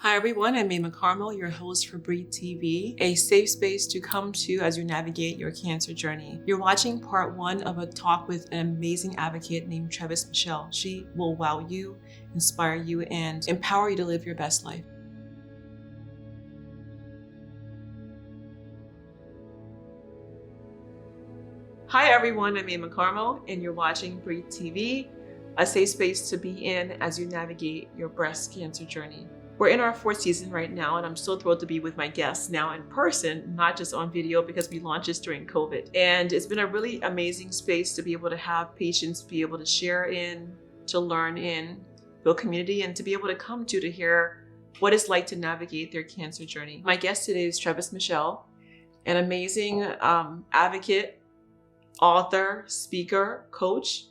Hi everyone, I'm Maimah Karmo, your host for Breathe TV, a safe space to come to as you navigate your cancer journey. You're watching part one of a talk with an amazing advocate named TrevisMichelle. She will wow you, inspire you, and empower you to live your best life. Hi everyone, I'm Maimah Karmo, and you're watching Breathe TV, a safe space to be in as you navigate your breast cancer journey. We're in our fourth season right now, and I'm so thrilled to be with my guests now in person, not just on video, because we launched this during COVID. And it's been a really amazing space to be able to have patients be able to share in, to learn in, build community, and to be able to come to hear what it's like to navigate their cancer journey. My guest today is TrevisMichelle, an amazing advocate, author, speaker, coach,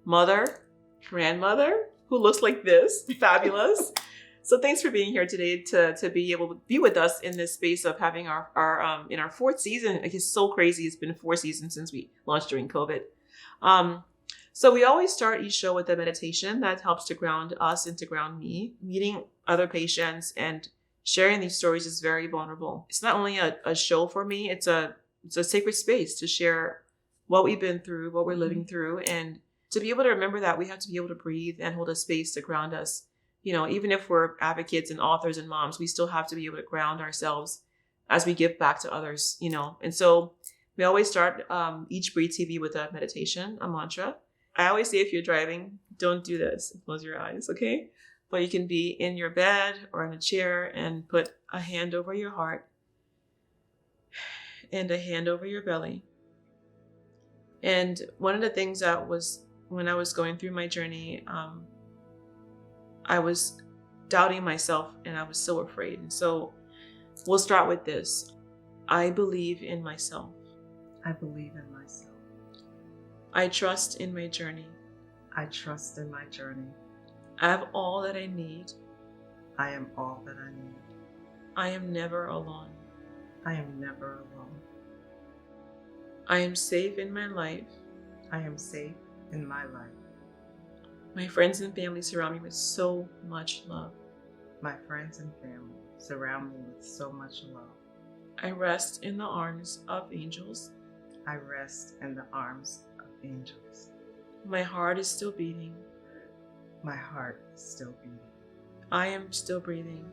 mother, grandmother, who looks like this, fabulous. So thanks for being here today to be able to be with us in this space of having our in our fourth season. Like, it's so crazy. It's been 4 seasons since we launched during COVID. So we always start each show with a meditation that helps to ground us and to ground me. Meeting other patients and sharing these stories is very vulnerable. It's not only a show for me, it's a sacred space to share what we've been through, what we're living through, and to be able to remember that we have to be able to breathe and hold a space to ground us. You know, even if we're advocates and authors and moms, we still have to be able to ground ourselves as we give back to others, you know. And so we always start each Breathe TV with a meditation, a mantra. I always say, if you're driving, don't do this. Close your eyes, okay? But you can be in your bed or in a chair and put a hand over your heart and a hand over your belly. And one of the things that was, when I was going through my journey, I was doubting myself and I was so afraid. And so we'll start with this. I believe in myself. I believe in myself. I trust in my journey. I trust in my journey. I have all that I need. I am all that I need. I am never alone. I am never alone. I am safe in my life. I am safe in my life. My friends and family surround me with so much love. My friends and family surround me with so much love. I rest in the arms of angels. I rest in the arms of angels. My heart is still beating. My heart is still beating. I am still breathing.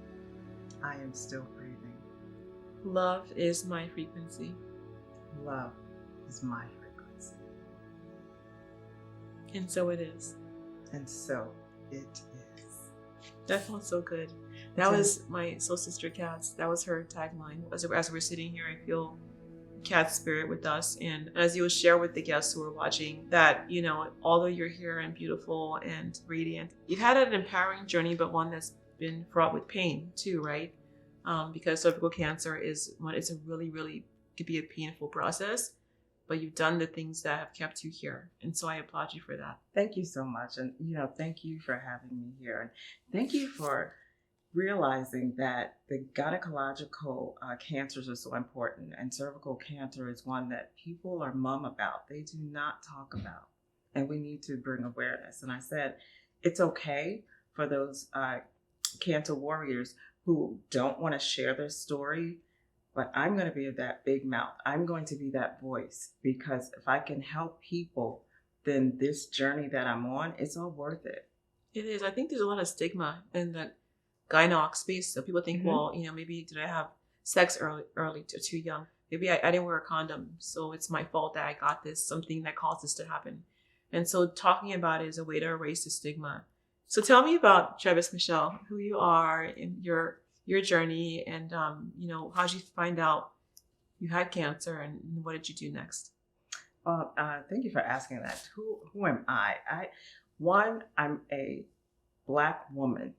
I am still breathing. Love is my frequency. Love is my frequency. And so it is. And so it is. That felt so good. That was my soul sister Kat's. That was her tagline. As we're sitting here, I feel Kat's spirit with us. And as you'll share with the guests who are watching, that, you know, although you're here and beautiful and radiant, you've had an empowering journey, but one that's been fraught with pain too, right? Because cervical cancer it's a really, really could be a painful process. But you've done the things that have kept you here. And so I applaud you for that. Thank you so much. And, you know, thank you for having me here. And thank you for realizing that the gynecological cancers are so important. And cervical cancer is one that people are mum about. They do not talk about. And we need to bring awareness. And I said, it's okay for those cancer warriors who don't want to share their story. But I'm going to be that big mouth. I'm going to be that voice, because if I can help people, then this journey that I'm on, it's all worth it. It is. I think there's a lot of stigma in the gynoc space. So people think, well, you know, maybe did I have sex early or too young? Maybe I didn't wear a condom, so it's my fault that I got this, something that caused this to happen. And so talking about it is a way to erase the stigma. So tell me about TrevisMichelle, who you are and your journey, and you know, how did you find out you had cancer, and what did you do next? Well, thank you for asking that. Who am I? I'm a Black woman,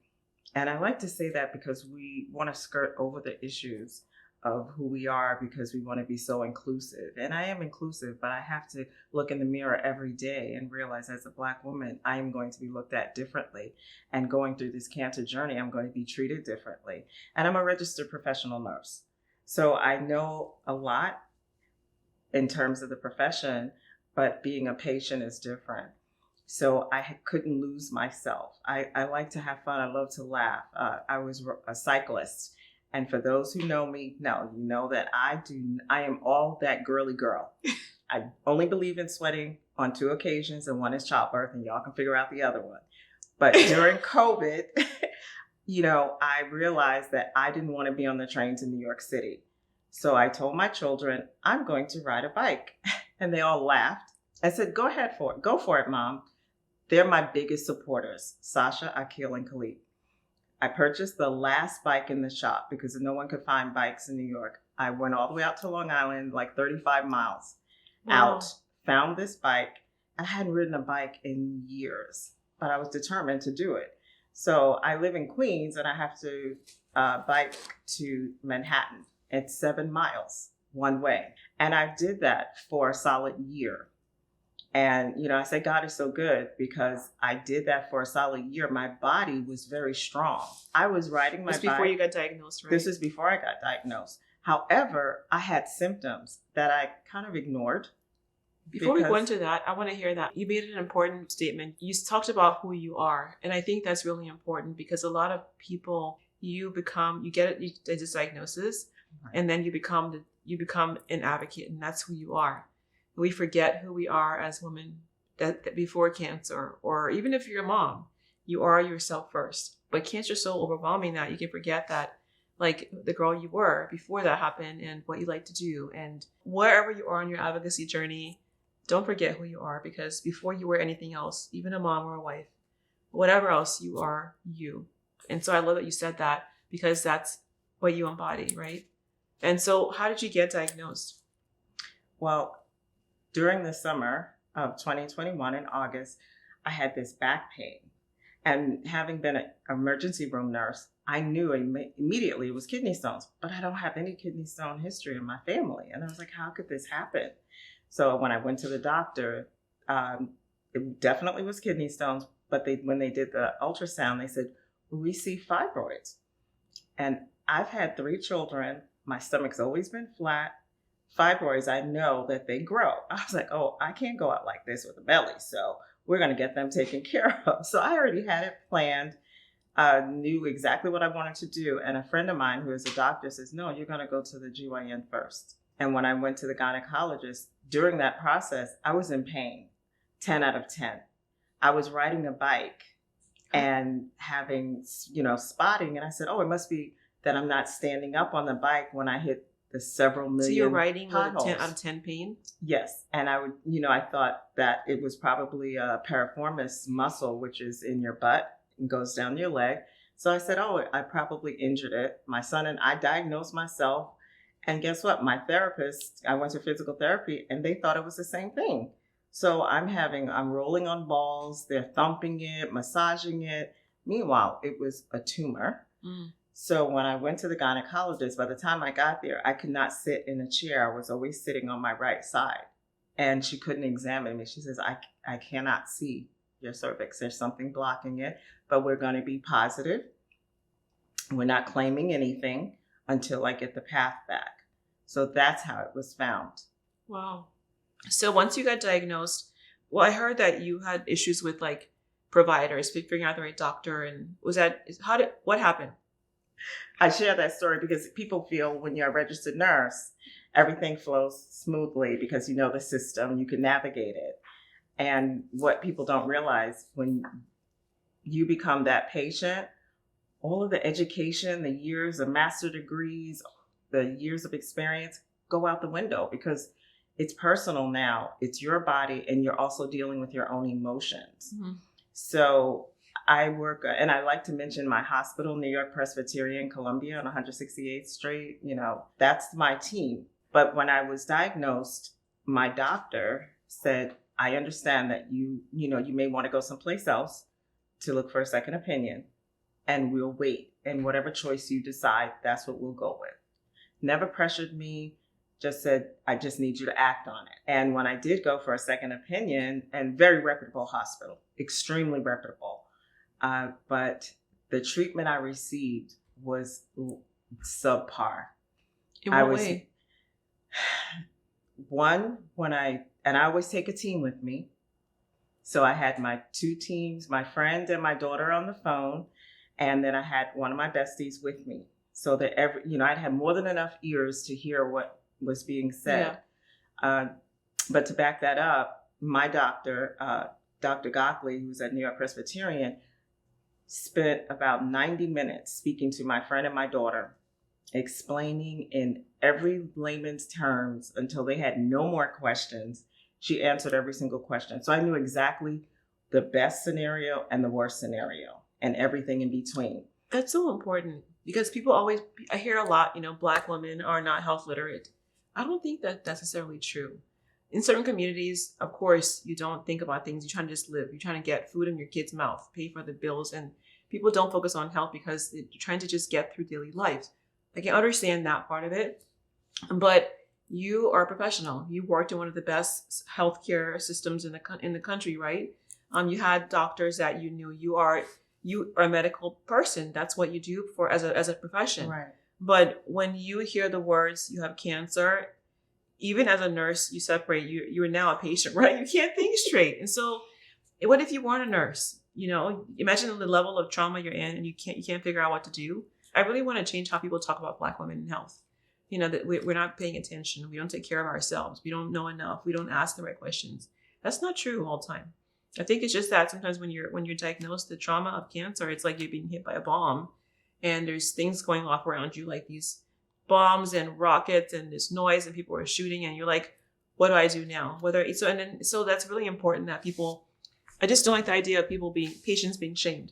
and I like to say that because we want to skirt over the issues of who we are, because we want to be so inclusive. And I am inclusive, but I have to look in the mirror every day and realize, as a Black woman, I am going to be looked at differently. And going through this cancer journey, I'm going to be treated differently. And I'm a registered professional nurse. So I know a lot in terms of the profession, but being a patient is different. So couldn't lose myself. I like to have fun. I love to laugh. I was a cyclist. And for those who know me, you know that I am all that girly girl. I only believe in sweating on 2 occasions, and one is childbirth, and y'all can figure out the other one. But during COVID, I realized that I didn't want to be on the trains in New York City. So I told my children, I'm going to ride a bike. And they all laughed. I said, go ahead for it. Go for it, Mom. They're my biggest supporters, Sasha, Akil, and Khalid. I purchased the last bike in the shop because no one could find bikes in New York. I went all the way out to Long Island, like 35 miles out, found this bike. I hadn't ridden a bike in years, but I was determined to do it. So I live in Queens and I have to bike to Manhattan. It's 7 miles one way. And I did that for a solid year. And, I say God is so good because I did that for a solid year. My body was very strong. I was riding my bike. This before you got diagnosed, right? This is before I got diagnosed. However, I had symptoms that I kind of ignored. Before we go into that, I want to hear that. You made an important statement. You talked about who you are. And I think that's really important because a lot of people, you get this diagnosis, right, and then you become an advocate, and that's who you are. We forget who we are as women that before cancer, or even if you're a mom, you are yourself first. But cancer's so overwhelming that you can forget that, like the girl you were before that happened and what you like to do. And wherever you are on your advocacy journey, don't forget who you are, because before you were anything else, even a mom or a wife, whatever else, you are you. And so I love that you said that because that's what you embody, right? And so how did you get diagnosed? Well, during the summer of 2021 in August, I had this back pain. And having been an emergency room nurse, I knew immediately it was kidney stones, but I don't have any kidney stone history in my family. And I was like, how could this happen? So when I went to the doctor, it definitely was kidney stones, but when they did the ultrasound, they said, we see fibroids. And I've had 3 children. My stomach's always been flat. Fibroids, I know that they grow. I was like, oh, I can't go out like this with a belly. So we're going to get them taken care of. So I already had it planned, knew exactly what I wanted to do. And a friend of mine who is a doctor says, no, you're going to go to the GYN first. And when I went to the gynecologist, during that process, I was in pain, 10 out of 10. I was riding a bike and having, spotting. And I said, oh, it must be that I'm not standing up on the bike when I hit the several million. So you're riding potholes. with a 10 out of 10 pain? Yes. And I would, I thought that it was probably a piriformis muscle, which is in your butt and goes down your leg. So I said, oh, I probably injured it. My son and I diagnosed myself. And guess what? My therapist, I went to physical therapy and they thought it was the same thing. So I'm rolling on balls. They're thumping it, massaging it. Meanwhile, it was a tumor. Mm. So when I went to the gynecologist, by the time I got there, I could not sit in a chair. I was always sitting on my right side. And she couldn't examine me. She says, I cannot see your cervix. There's something blocking it, but we're going to be positive. We're not claiming anything until I get the path back. So that's how it was found. Wow. So once you got diagnosed, well, I heard that you had issues with like providers, figuring out the right doctor. And what happened? I share that story because people feel when you're a registered nurse, everything flows smoothly because you know the system, you can navigate it. And what people don't realize, when you become that patient, all of the education, the years of master degrees, the years of experience go out the window because it's personal now. It's your body and you're also dealing with your own emotions. Mm-hmm. So I work, and I like to mention my hospital, New York Presbyterian, Columbia on 168th Street. That's my team. But when I was diagnosed, my doctor said, I understand that you may want to go someplace else to look for a second opinion, and we'll wait. And whatever choice you decide, that's what we'll go with. Never pressured me, just said, I just need you to act on it. And when I did go for a second opinion, and very reputable hospital, extremely reputable, but the treatment I received was subpar. In what way? One, I always take a team with me. So I had my two teams, my friend and my daughter on the phone. And then I had one of my besties with me so that I'd have more than enough ears to hear what was being said. Yeah. But to back that up, my doctor, Dr. Gockley, who's at New York Presbyterian, spent about 90 minutes speaking to my friend and my daughter, explaining in every layman's terms until they had no more questions. She answered every single question. So I knew exactly the best scenario and the worst scenario and everything in between. That's so important because I hear a lot, Black women are not health literate. I don't think that's necessarily true. In certain communities, of course, you don't think about things. You're trying to just live. You're trying to get food in your kid's mouth, pay for the bills, and people don't focus on health because they're trying to just get through daily life. I can understand that part of it, but you are a professional. You worked in one of the best healthcare systems in the country, right? You had doctors that you knew. You are a medical person. That's what you do as a profession. Right. But when you hear the words, you have cancer, even as a nurse, you separate. You're now a patient, right? You can't think straight. And so, what if you weren't a nurse? Imagine the level of trauma you're in, and you can't figure out what to do. I really want to change how people talk about Black women in health. That we're not paying attention. We don't take care of ourselves. We don't know enough. We don't ask the right questions. That's not true all the time. I think it's just that sometimes when you're diagnosed the trauma of cancer, it's like you're being hit by a bomb, and there's things going off around you, like these bombs and rockets and this noise, and people are shooting, and you're like, what do I do now? So that's really important that people. I just don't like the idea of patients being shamed,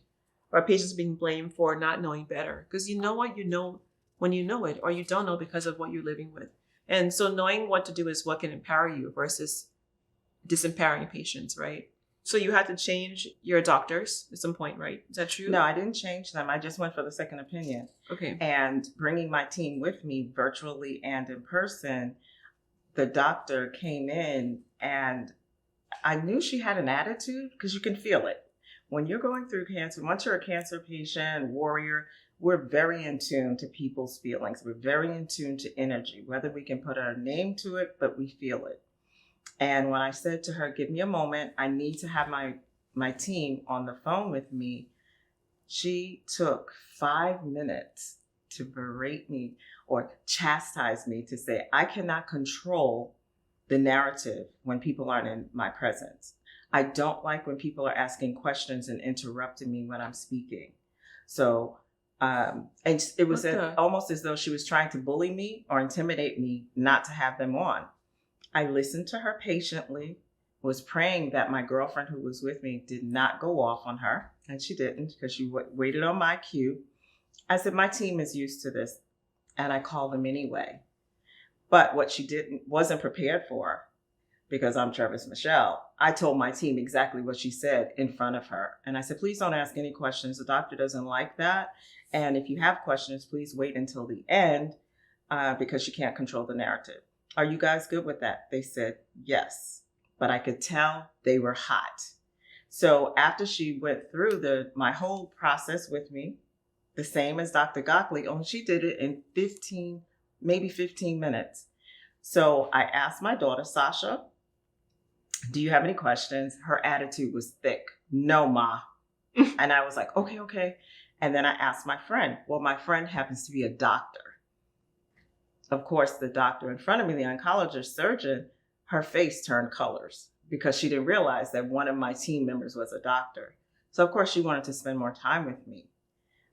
or patients being blamed for not knowing better, because you know what you know when you know it, or you don't know because of what you're living with. And so knowing what to do is what can empower you versus disempowering patients, right? So you had to change your doctors at some point, right? Is that true? No, I didn't change them. I just went for the second opinion. Okay. And bringing my team with me virtually and in person, the doctor came in and I knew she had an attitude because you can feel it. When you're going through cancer, once you're a cancer patient, warrior, we're very in tune to people's feelings. We're very in tune to energy, whether we can put our name to it, but we feel it. And when I said to her, give me a moment, I need to have my team on the phone with me, she took 5 minutes to berate me or chastise me, to say, I cannot control the narrative when people aren't in my presence. I don't like when people are asking questions and interrupting me when I'm speaking. So, and it was almost as though she was trying to bully me or intimidate me not to have them on. I listened to her patiently, was praying that my girlfriend who was with me did not go off on her. And she didn't, because she waited on my cue. I said, my team is used to this. And I called them anyway. But what she wasn't prepared for, because I'm TrevisMichelle, I told my team exactly what she said in front of her. And I said, please don't ask any questions. The doctor doesn't like that. And if you have questions, please wait until the end, because she can't control the narrative. Are you guys good with that? They said, yes. But I could tell they were hot. So after she went through my whole process with me, the same as Dr. Gockley, only she did it in 15 minutes. So I asked my daughter, Sasha, do you have any questions? Her attitude was thick. No, Ma. And I was like, okay. And then I asked my friend. Well, my friend happens to be a doctor. Of course, the doctor in front of me, the oncologist surgeon, her face turned colors because she didn't realize that one of my team members was a doctor. So of course she wanted to spend more time with me.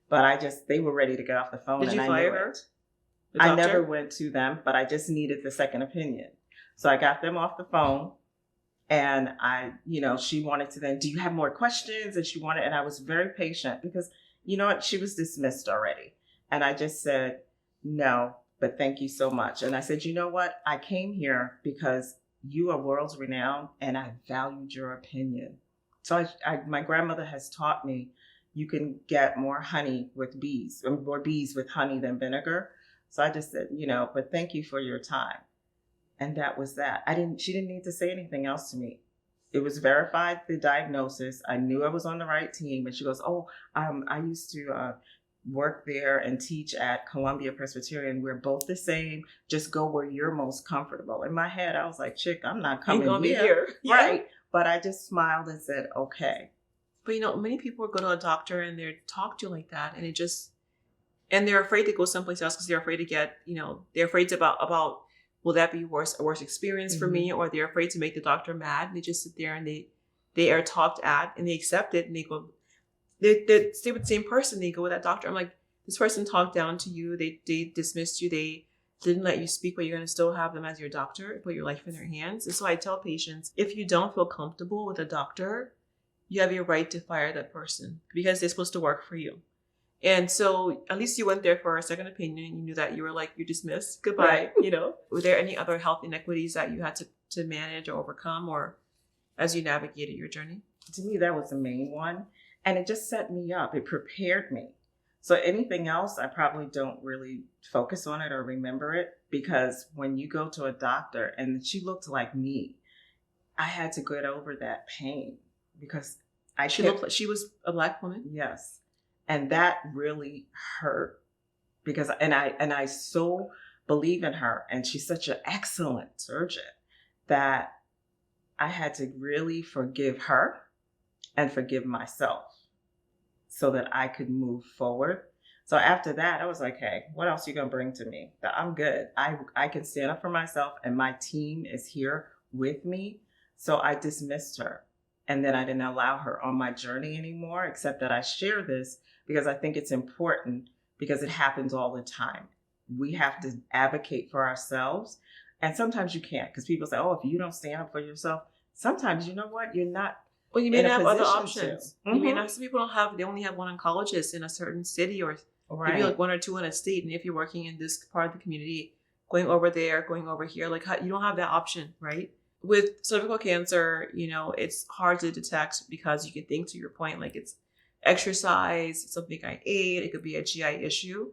But they were ready to get off the phone. Did you fire her? I never went to them, but I just needed the second opinion. So I got them off the phone, and she wanted to then, do you have more questions? And I was very patient because, you know what, she was dismissed already. And I just said, no, but thank you so much. And I said, you know what, I came here because you are world's renowned and I valued your opinion. So my grandmother has taught me you can get more honey with bees, or more bees with honey than vinegar. So I just said, but thank you for your time. And that was that. She didn't need to say anything else to me. It was verified, the diagnosis. I knew I was on the right team. And she goes, I used to work there and teach at Columbia Presbyterian. We're both the same. Just go where you're most comfortable. In my head, I was like, chick, I'm not coming here. Yeah. Right. But I just smiled and said, okay. But many people go to a doctor and they're talk to you like that, and they're afraid to go someplace else because they're afraid to get, they're afraid about will that be a worse experience for me, or they're afraid to make the doctor mad. And they just sit there and they are talked at and they accept it and they go, they stay with the same person. They go with that doctor. I'm like, this person talked down to you. They dismissed you. They didn't let you speak, but you're going to still have them as your doctor, put your life in their hands. And so I tell patients, if you don't feel comfortable with a doctor, you have your right to fire that person because they're supposed to work for you. And so at least you went there for a second opinion. You knew that you're dismissed. Goodbye. Right. Were there any other health inequities that you had to manage or overcome, or as you navigated your journey? To me, that was the main one. And it just set me up. It prepared me. So anything else, I probably don't really focus on it or remember it, because when you go to a doctor and she looked like me, I had to get over that pain because she looked like she was a Black woman. Yes. And that really hurt because, and I so believe in her, and she's such an excellent surgeon that I had to really forgive her and forgive myself so that I could move forward. So after that, I was like, hey, what else are you going to bring to me? That I'm good. I can stand up for myself and my team is here with me. So I dismissed her. And then I didn't allow her on my journey anymore, except that I share this because I think it's important because it happens all the time. We have to advocate for ourselves. And sometimes you can't, because people say, oh, if you don't stand up for yourself, sometimes, you know what, you're not. Well, you may not have other options. You may not. Some people they only have one oncologist in a certain city, or maybe like one or two in a state. And if you're working in this part of the community, going over there, going over here, you don't have that option, right? With cervical cancer, it's hard to detect because you can think, to your point, like it's exercise, something I ate, it could be a GI issue.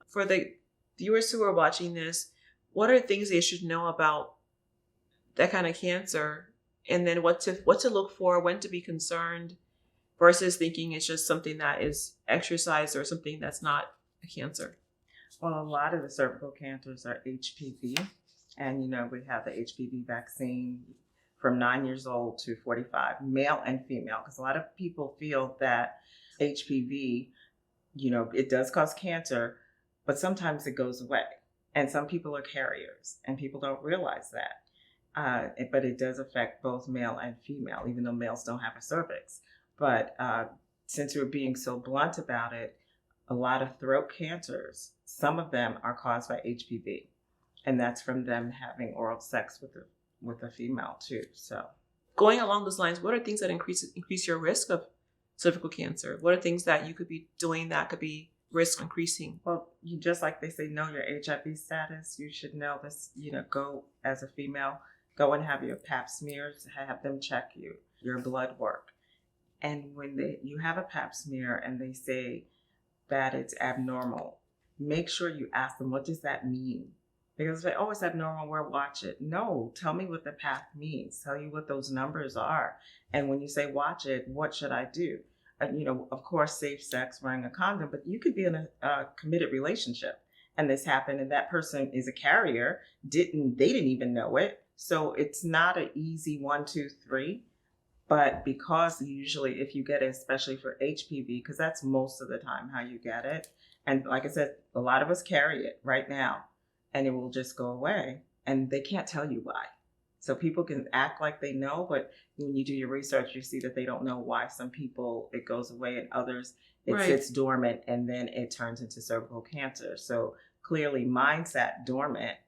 For the viewers who are watching this, what are things they should know about that kind of cancer? And then what to look for, when to be concerned, versus thinking it's just something that is exercise or something that's not a cancer? Well, a lot of the cervical cancers are HPV. And, we have the HPV vaccine from 9 years old to 45, male and female, because a lot of people feel that HPV, it does cause cancer, but sometimes it goes away. And some people are carriers and people don't realize that. But it does affect both male and female, even though males don't have a cervix. But since we're being so blunt about it, a lot of throat cancers, some of them are caused by HPV. And that's from them having oral sex with a female too. So going along those lines, what are things that increase your risk of cervical cancer? What are things that you could be doing that could be risk increasing? Well, you just like they say, know your HIV status. You should know this, go as a female, go and have your pap smears, have them check your blood work. And when you have a pap smear and they say that it's abnormal, make sure you ask them, what does that mean? Because if they, oh, it's abnormal, we'll watch it. No, tell me what the path means. Tell you what those numbers are. And when you say watch it, what should I do? Of course, safe sex, wearing a condom, but you could be in a committed relationship and this happened and that person is a carrier, they didn't even know it. So it's not an easy 1, 2, 3. But because usually if you get it, especially for HPV, because that's most of the time how you get it. And like I said, a lot of us carry it right now. And it will just go away. And they can't tell you why. So people can act like they know, but when you do your research, you see that they don't know why. Some people, it goes away, and others, it sits dormant, and then it turns into cervical cancer. So clearly mine sat dormant,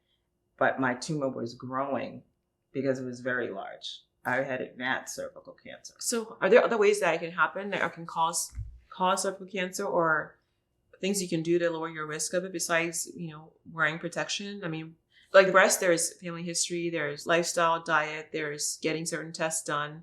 but my tumor was growing because it was very large. I had advanced cervical cancer. So are there other ways that it can happen that can cause cervical cancer, or things you can do to lower your risk of it besides, wearing protection? I mean, like breast, there's family history, there's lifestyle, diet, there's getting certain tests done.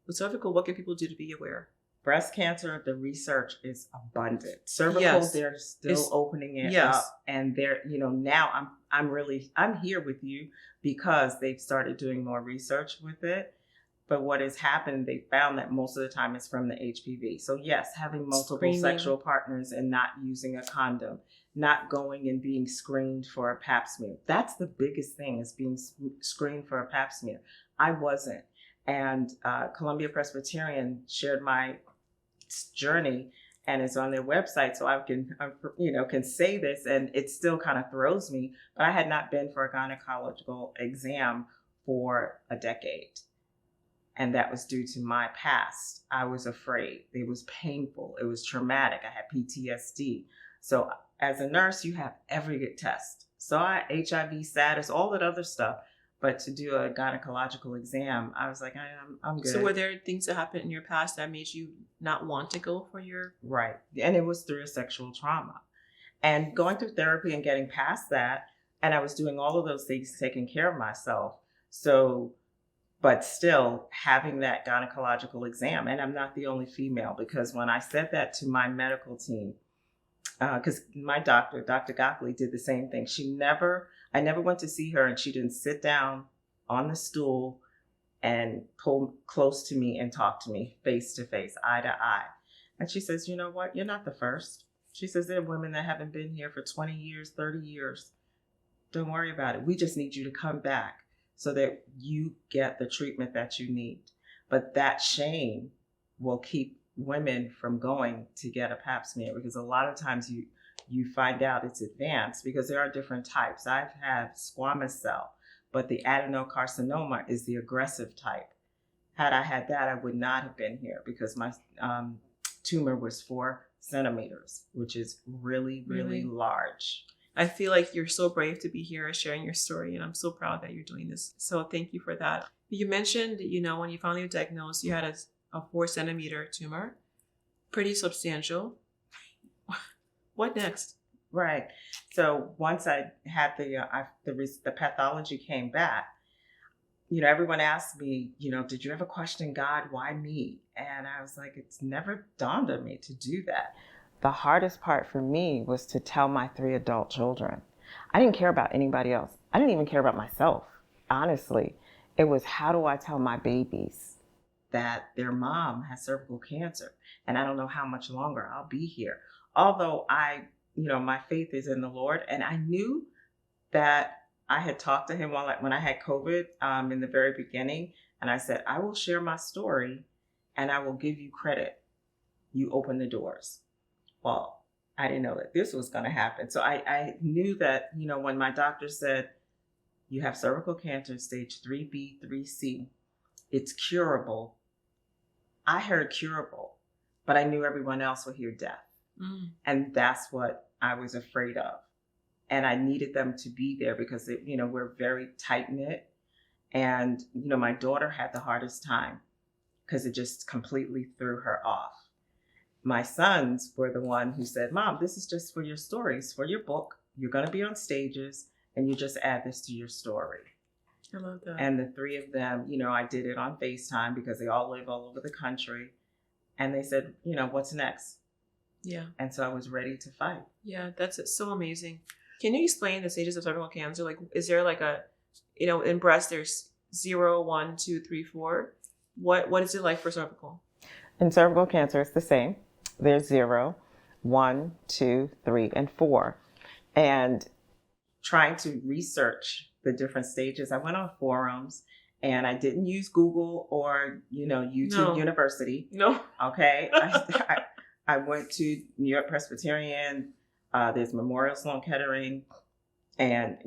With cervical, what can people do to be aware? Breast cancer, the research is abundant. Cervical, they're still opening it up. And they're, now I'm here with you because they've started doing more research with it. But what has happened, they found that most of the time it's from the HPV. So yes, having multiple sexual partners and not using a condom, not going and being screened for a pap smear. That's the biggest thing, is being screened for a pap smear. I wasn't. And Columbia Presbyterian shared my journey, and it's on their website, so can say this, and it still kind of throws me. But I had not been for a gynecological exam for a decade, and that was due to my past. I was afraid. It was painful. It was traumatic. I had PTSD. So as a nurse, you have every test. So I HIV status, all that other stuff. But to do a gynecological exam, I was like, I'm good. So were there things that happened in your past that made you not want to go for your... Right. And it was through a sexual trauma. And going through therapy and getting past that, and I was doing all of those things, taking care of myself. So, but still having that gynecological exam. And I'm not the only female, because when I said that to my medical team, because my doctor, Dr. Gockley, did the same thing. I never went to see her, and she didn't sit down on the stool and pull close to me and talk to me face to face, eye to eye. And she says, you know what? You're not the first. She says, there are women that haven't been here for 20 years, 30 years. Don't worry about it. We just need you to come back so that you get the treatment that you need. But that shame will keep women from going to get a pap smear, because a lot of times you find out it's advanced, because there are different types. I've had squamous cell, but the adenocarcinoma is the aggressive type. Had I had that, I would not have been here, because my tumor was 4 centimeters, which is really, really large. I feel like you're so brave to be here sharing your story, and I'm so proud that you're doing this. So thank you for that. You mentioned, when you finally were diagnosed, you had a 4 centimeter tumor, pretty substantial. What next? Right. So once I had the pathology came back, everyone asked me, did you ever question God? Why me? And I was like, it's never dawned on me to do that. The hardest part for me was to tell my 3 adult children. I didn't care about anybody else. I didn't even care about myself, honestly. It was, how do I tell my babies that their mom has cervical cancer, and I don't know how much longer I'll be here. Although my faith is in the Lord, and I knew that I had talked to him when I had COVID in the very beginning, and I said, I will share my story, and I will give you credit. You open the doors. Well, I didn't know that this was going to happen. So I knew that, when my doctor said, you have cervical cancer stage 3B, 3C, it's curable. I heard curable, but I knew everyone else would hear death. And that's what I was afraid of. And I needed them to be there, because, we're very tight knit. And, my daughter had the hardest time, because it just completely threw her off. My sons were the one who said, Mom, this is just for your stories, for your book. You're going to be on stages, and you just add this to your story. I love that. And the 3 of them, I did it on FaceTime, because they all live all over the country. And they said, what's next? Yeah. And so I was ready to fight. Yeah, that's so amazing. Can you explain the stages of cervical cancer? Like, is there like in breast, there's 0, 1, 2, 3, 4. What is it like for cervical? In cervical cancer, it's the same. There's 0, 1, 2, 3, and 4. And trying to research the different stages, I went on forums, and I didn't use Google or, YouTube University. No. Okay. I went to New York Presbyterian. There's Memorial Sloan Kettering, and,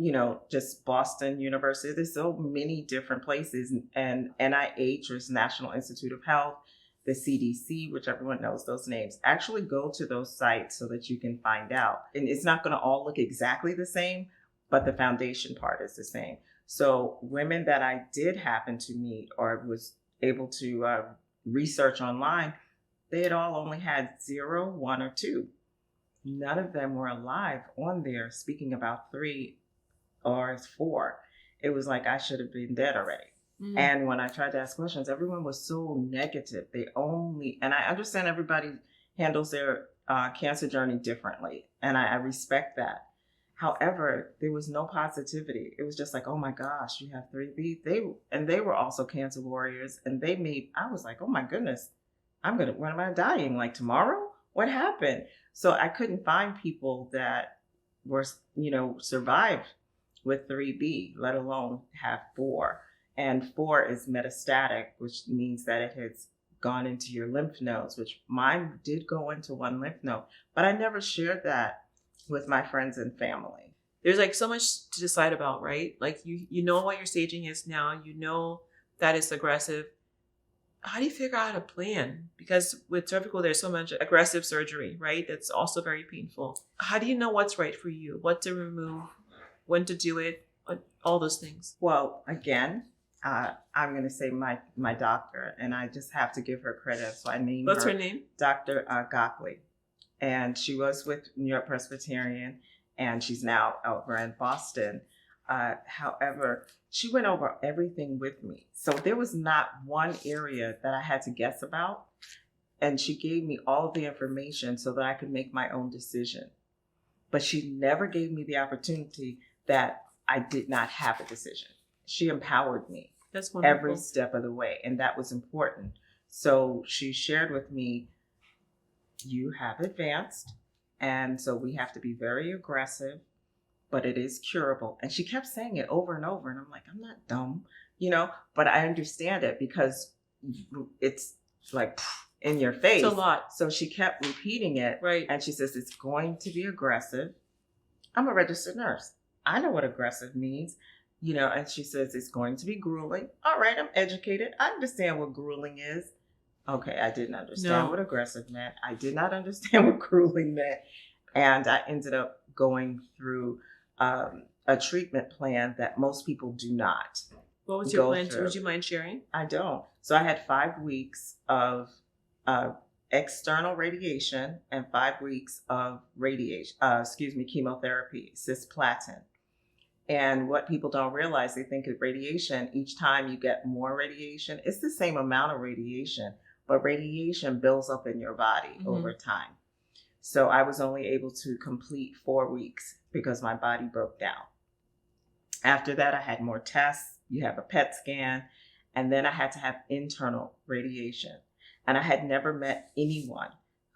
just Boston University. There's so many different places, and NIH, or National Institute of Health, the CDC, which everyone knows those names. Actually go to those sites so that you can find out. And it's not going to all look exactly the same, but the foundation part is the same. So women that I did happen to meet or was able to research online, they had all only had 0, 1, or 2. None of them were alive on there speaking about 3 or 4. It was like I should have been dead already. Mm-hmm. And when I tried to ask questions, everyone was so negative. And I understand everybody handles their cancer journey differently, and I respect that. However, there was no positivity. It was just like, oh my gosh, you have 3B. They were also cancer warriors, and I was like, oh my goodness, when am I dying? Like tomorrow? What happened? So I couldn't find people that were, survived with 3B, let alone have 4. And 4 is metastatic, which means that it has gone into your lymph nodes, which mine did go into one lymph node, but I never shared that with my friends and family. There's like so much to decide about, right? Like you know what your staging is now, you know that it's aggressive. How do you figure out a plan? Because with cervical, there's so much aggressive surgery, right? That's also very painful. How do you know what's right for you? What to remove, when to do it, all those things? Well, again, I'm going to say my doctor, and I just have to give her credit. So I named What's her name? Dr. Gockley. And she was with New York Presbyterian, and she's now over in Boston. However, she went over everything with me. So there was not one area that I had to guess about. And she gave me all of the information so that I could make my own decision. But she never gave me the opportunity that I did not have a decision. She empowered me. That's wonderful. Every step of the way. And that was important. So she shared with me, you have advanced. And so we have to be very aggressive, but it is curable. And she kept saying it over and over. And I'm like, I'm not dumb, but I understand it because it's like in your face. It's a lot. So she kept repeating it. Right. And she says, it's going to be aggressive. I'm a registered nurse. I know what aggressive means. And she says it's going to be grueling. All right, I'm educated. I understand what grueling is. Okay, I didn't understand what aggressive meant. I did not understand what grueling meant. And I ended up going through a treatment plan that most people do not. What was your plan? Would you mind sharing? I don't. So I had 5 weeks of external radiation and 5 weeks of chemotherapy, cisplatin. And what people don't realize, they think of radiation, each time you get more radiation, it's the same amount of radiation, but radiation builds up in your body over time. So I was only able to complete 4 weeks because my body broke down. After that, I had more tests. You have a PET scan. And then I had to have internal radiation. And I had never met anyone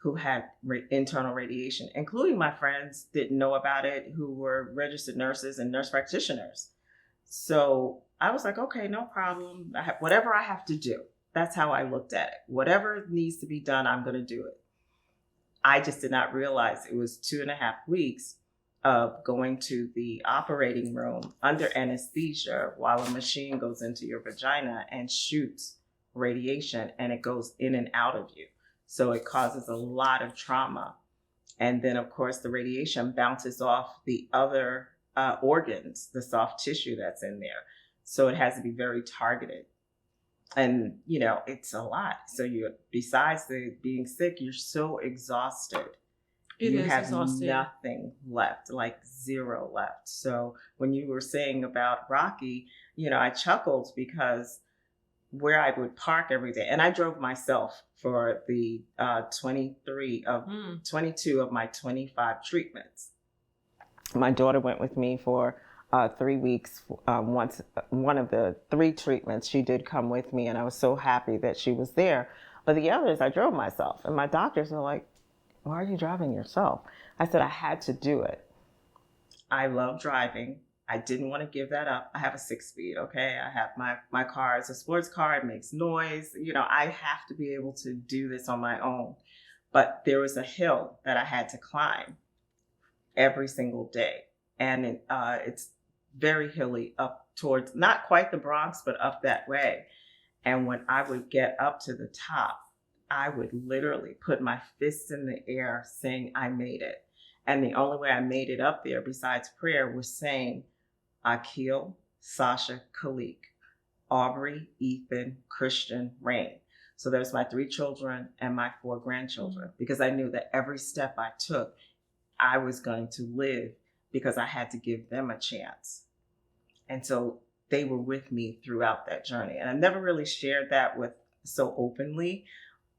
who had internal radiation, including my friends didn't know about it, who were registered nurses and nurse practitioners. So I was like, okay, no problem. Whatever I have to do. That's how I looked at it. Whatever needs to be done, I'm going to do it. I just did not realize it was 2.5 weeks of going to the operating room under anesthesia while a machine goes into your vagina and shoots radiation, and it goes in and out of you. So it causes a lot of trauma. And then, of course, the radiation bounces off the other organs, the soft tissue that's in there. So it has to be very targeted. And, it's a lot. So besides being sick, you're so exhausted. You have nothing left, like zero left. So when you were saying about Rocky, I chuckled because where I would park every day. And I drove myself for the 22 of my 25 treatments. My daughter went with me for 3 weeks. Once one of the 3 treatments, she did come with me, and I was so happy that she was there. But the others, I drove myself. And my doctors were like, why are you driving yourself? I said, I had to do it. I love driving. I didn't want to give that up. I have a 6-speed, okay? I have my car. It's a sports car. It makes noise. I have to be able to do this on my own. But there was a hill that I had to climb every single day. And it's very hilly up towards, not quite the Bronx, but up that way. And when I would get up to the top, I would literally put my fists in the air saying I made it. And the only way I made it up there besides prayer was saying, Akil, Sasha, Khalik, Aubrey, Ethan, Christian, Rain. So there's my 3 children and my 4 grandchildren, because I knew that every step I took, I was going to live because I had to give them a chance. And so they were with me throughout that journey. And I never really shared that so openly,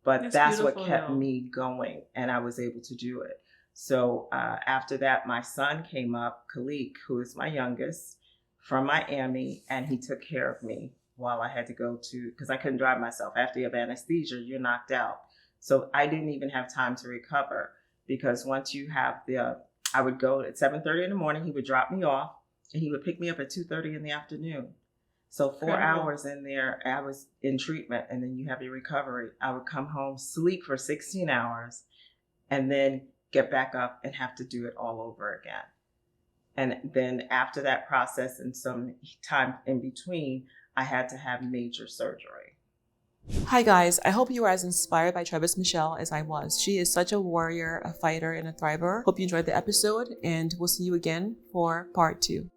but that's what kept me going, and I was able to do it. So after that, my son came up, Khalik, who is my youngest, from Miami, and he took care of me while I had to go because I couldn't drive myself. After you have anesthesia, you're knocked out. So I didn't even have time to recover, because once you have I would go at 7:30 in the morning, he would drop me off, and he would pick me up at 2:30 in the afternoon. So 4 Incredible. hours in there, I was in treatment, and then you have your recovery. I would come home, sleep for 16 hours, and then get back up and have to do it all over again. And then after that process and some time in between, I had to have major surgery. Hi guys, I hope you were as inspired by TrevisMichelle as I was. She is such a warrior, a fighter, and a thriver. Hope you enjoyed the episode, and we'll see you again for part 2.